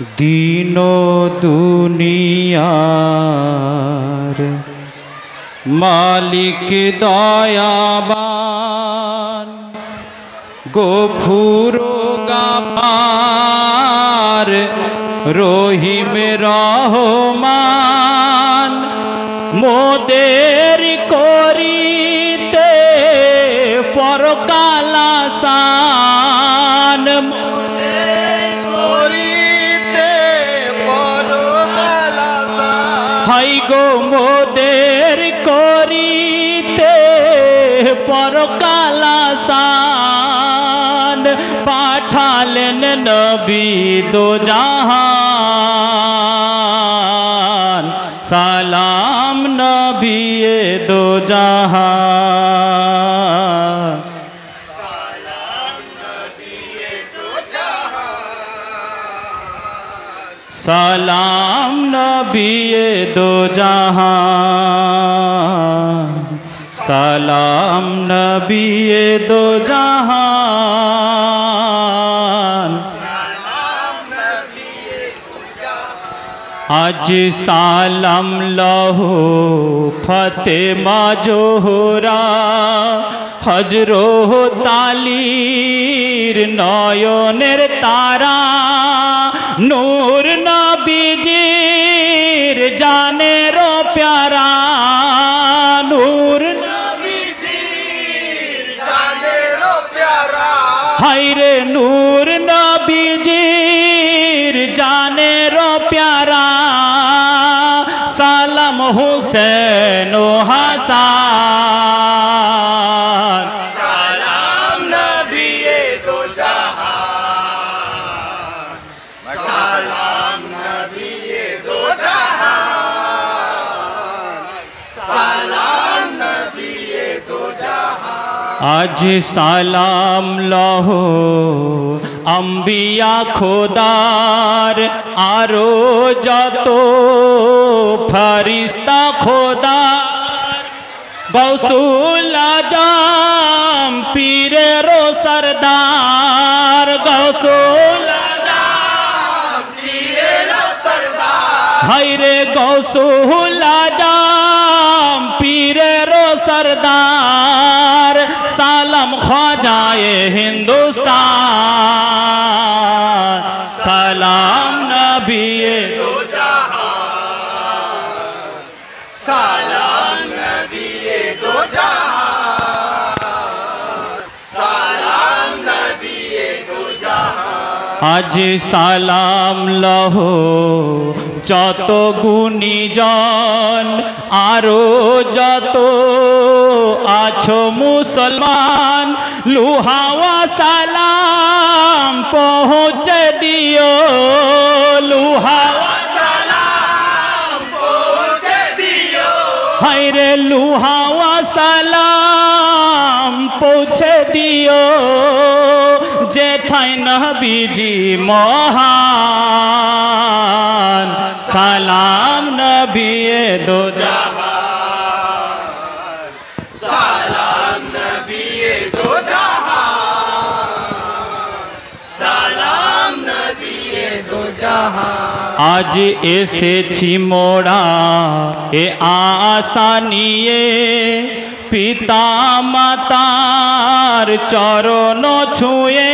दीनो दुनियार मालिक दयाबान गफुरो गाफार रहीम रहमान मोदेर करिते परकाल आसान हाय गो मोदेर करिते परकाल आसान पाठालेन नबी दो जहान सलाम नबी दो जहान सलाम नबी दो जहान सलाम नबी दो जहान आज सालाम लहो फतेमा जोहरा हजरो तालीर नयनेर तारा नूर नबीजीर जानेरो प्यारा नूर नबीजीर जानेरो प्यारा हाय रे नूर नबीजीर जानेरो प्यारा सलाम हुसैन ओ हसन सलाम नबी दो जहान सलाम नबी दो जहान सलाम नबी दो जहान आज सलाम लहो अम्बिया खोदार आरो जतो फरिश्ता खोदार गौसुल आजम पीरेरो सरदार गौसुल आजम पीरेरो सरदार हाय रे गौसुल आजम पीरेरो सरदार सलाम ख्वाजाए हिंदुस्तान सलाम नबी दो जहान सलाम नबी दो जहान सलाम नबी दो जहान आज सलाम लहो যত গুণীজন আরো যত আছো মুসলমান লুহাওয়া সালাম পৌঁছে দিও লুহাওয়া সালাম পৌঁছে দিও হায় রে লুহাওয়া সালাম পৌঁছে দিও যেথায় নবীজি মহান सलाम नबी दो जहान सलाम नबी दो जहान सलाम नबी दो जहान आज एसेछि मोड़ा ए आशा निये पिता मातार चरण छुए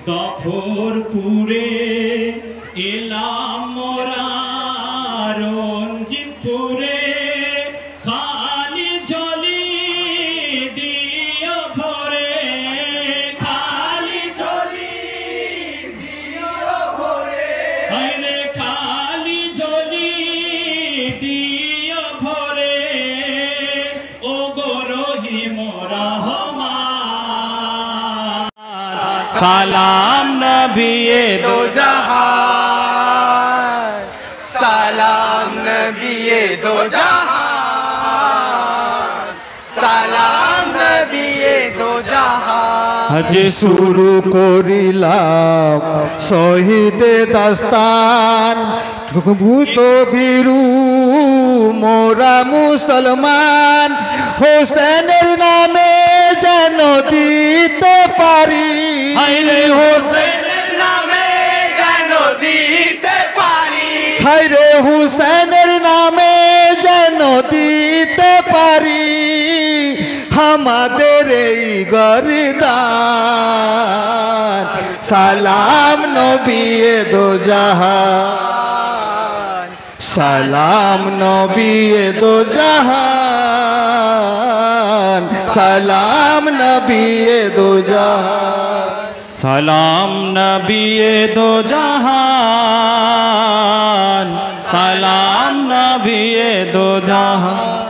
दफरपुरे एलाम मोरा रंजितपुरे खाली झोली दियो भरे खाली झोली दियो भरे खाली झोली दियो भरे সালাম নবিয়ে দো জাহান সালাম নবিয়ে দো জাহান সালাম নবিয়ে দো জাহান আজ শুরু করিলাম শহীদে দাস্তান ভূত বীরু মোরা মুসলমান হোসেনের নামে যেন দিতে পারি হোসেনের নামে যেন দিতে পারি হায়রে হোসেনের নামে যেন দিতে পারি আমাদের এই গরিদান সালাম নবিয়ে দো জাহান সালাম নবিয়ে দো জাহান সালাম নবিয়ে দো জাহান সালাম নবিয়ে দো জাহান সালাম নবিয়ে দো জাহান